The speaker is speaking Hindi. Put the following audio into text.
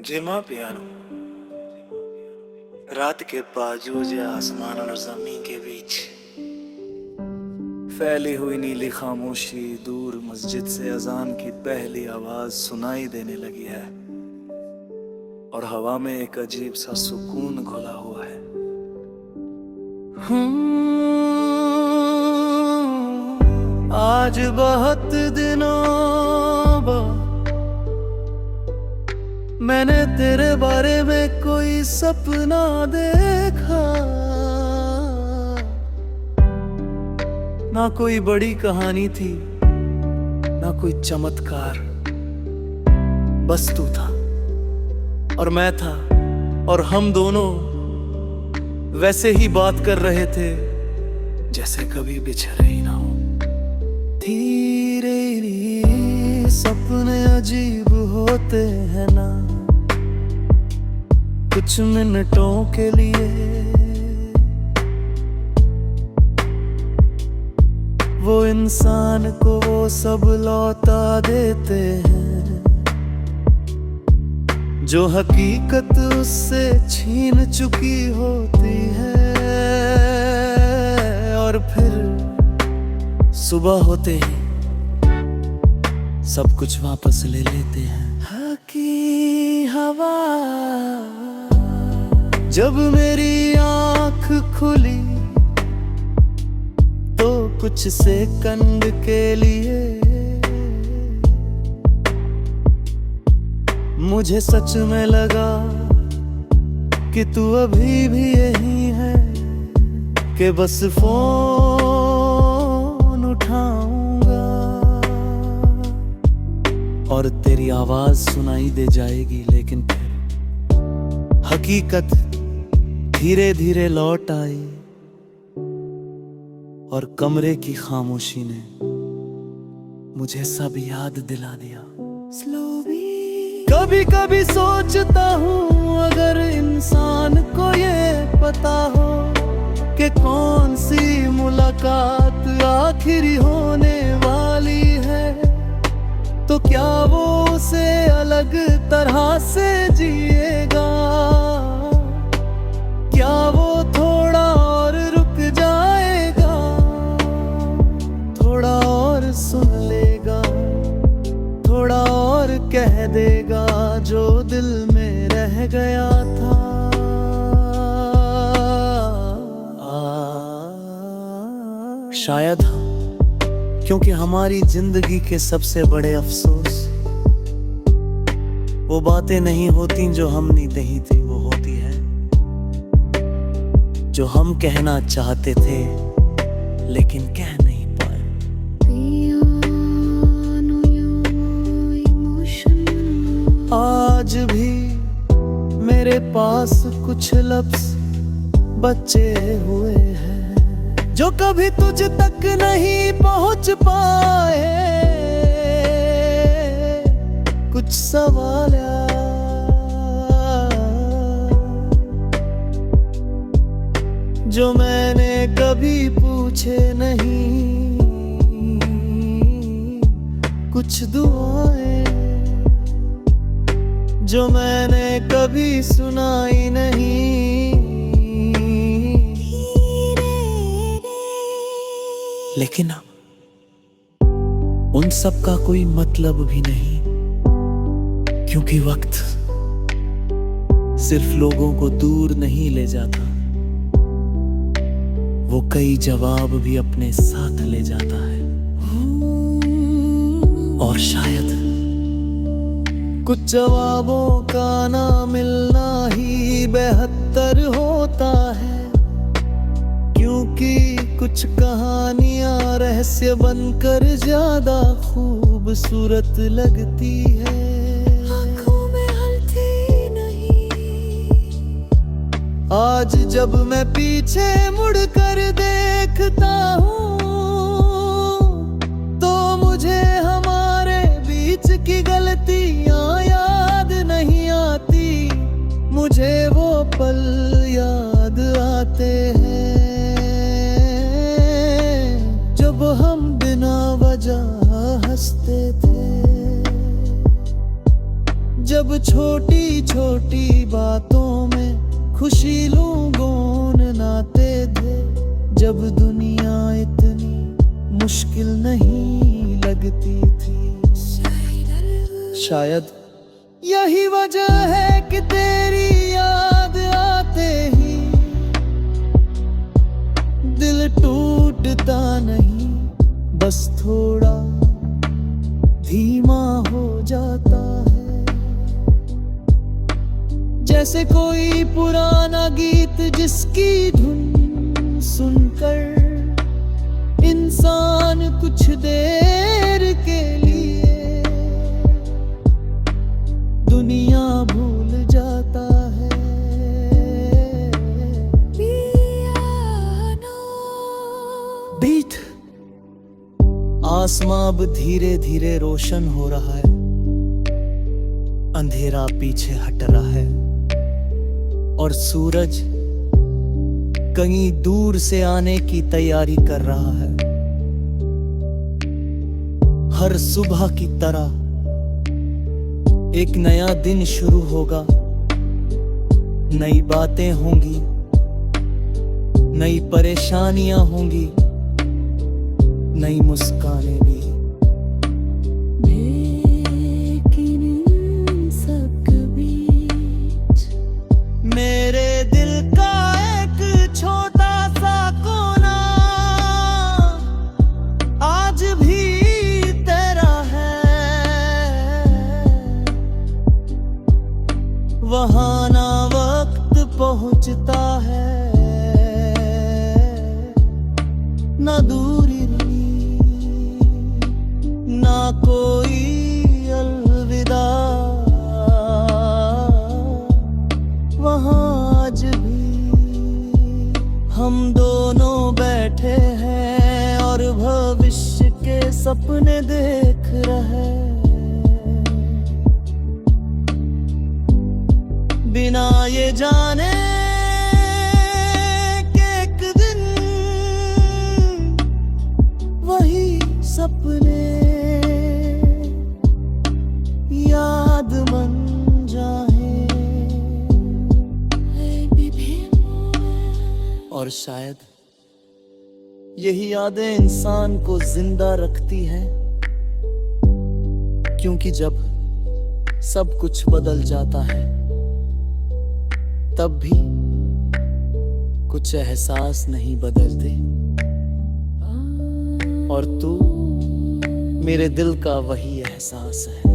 जिमा पियानो रात के बाजूज या आसमान और जमीन के बीच फैली हुई नीली खामोशी दूर मस्जिद से अजान की पहली आवाज सुनाई देने लगी है और हवा में एक अजीब सा सुकून घुला हुआ है। आज बहुत दिनों बाद मैंने तेरे बारे में कोई सपना देखा, ना कोई बड़ी कहानी थी ना कोई चमत्कार, बस तू था और मैं था और हम दोनों वैसे ही बात कर रहे थे जैसे कभी बिछड़े ही ना हो। धीरे धीरे सपने अजीब होते हैं ना, कुछ मिनटों के लिए वो इंसान को वो सब लौटा देते हैं जो हकीकत उससे छीन चुकी होती है, और फिर सुबह होते ही सब कुछ वापस ले लेते हैं। हकी हवा जब मेरी आँख खुली तो कुछ सेकंड के लिए मुझे सच में लगा कि तू अभी भी यही है, कि बस फोन उठाऊंगा और तेरी आवाज सुनाई दे जाएगी, लेकिन फिर हकीकत धीरे धीरे लौट आई और कमरे की खामोशी ने मुझे सब याद दिला दिया। कभी कभी सोचता हूँ अगर इंसान को ये पता हो कि कौन सी मुलाकात आखिरी होने वाली है, तो क्या वो उसे अलग तरह से जिएगा, क्या वो थोड़ा और रुक जाएगा, थोड़ा और सुन लेगा, थोड़ा और कह देगा जो दिल में रह गया था। शायद क्योंकि हमारी जिंदगी के सबसे बड़े अफसोस वो बातें नहीं होती जो हम नहीं थी, वो होती है जो हम कहना चाहते थे लेकिन कह नहीं पाए। आज भी मेरे पास कुछ लफ्ज बचे हुए हैं जो कभी तुझ तक नहीं पहुंच पाए, कुछ सवाल जो मैंने कभी पूछे नहीं, कुछ दुआएं जो मैंने कभी सुनाई नहीं, लेकिन उन सब का कोई मतलब भी नहीं, क्योंकि वक्त सिर्फ लोगों को दूर नहीं ले जाता, वो कई जवाब भी अपने साथ ले जाता है। और शायद कुछ जवाबों का ना मिलना ही बेहतर होता है, क्योंकि कुछ कहानियां रहस्य बनकर ज्यादा खूबसूरत लगती है। आँखों में हलती नहीं। आज जब मैं पीछे मुड़कर देखता हूँ तो मुझे हमारे बीच की गलतियां याद नहीं आती, मुझे वो पल याद आते हैं जब हम बिना वजह हंसते थे, जब छोटी छोटी बातों में खुशी लूं गुनगुनाते थे, जब दुनिया इतनी मुश्किल नहीं लगती थी। शायद यही वजह है कि तेरी याद आते ही दिल टूटता नहीं, बस थोड़ा धीमा हो जाता है। जैसे कोई पुराना गीत जिसकी धुन सुनकर इंसान कुछ देर के लिए दुनिया भूल जाता है। बीट आसमां अब धीरे धीरे रोशन हो रहा है, अंधेरा पीछे हट रहा है और सूरज कहीं दूर से आने की तैयारी कर रहा है। हर सुबह की तरह एक नया दिन शुरू होगा, नई बातें होंगी, नई परेशानियां होंगी, नई मुस्कानें भी। लेकिन इन सब के बीच मेरे दिल का एक छोटा सा कोना आज भी तेरा है। वहाँ ना वक्त पहुँचता है, ना दूरी ना कोई अलविदा। वहाँ आज भी हम दोनों बैठे हैं और भविष्य के सपने देख रहे हैं, बिना ये जाने कि एक दिन वही सपने याद बन जाए। और शायद यही यादें इंसान को जिंदा रखती हैं, क्योंकि जब सब कुछ बदल जाता है तब भी कुछ एहसास नहीं बदलते। और तू मेरे दिल का वही एहसास है।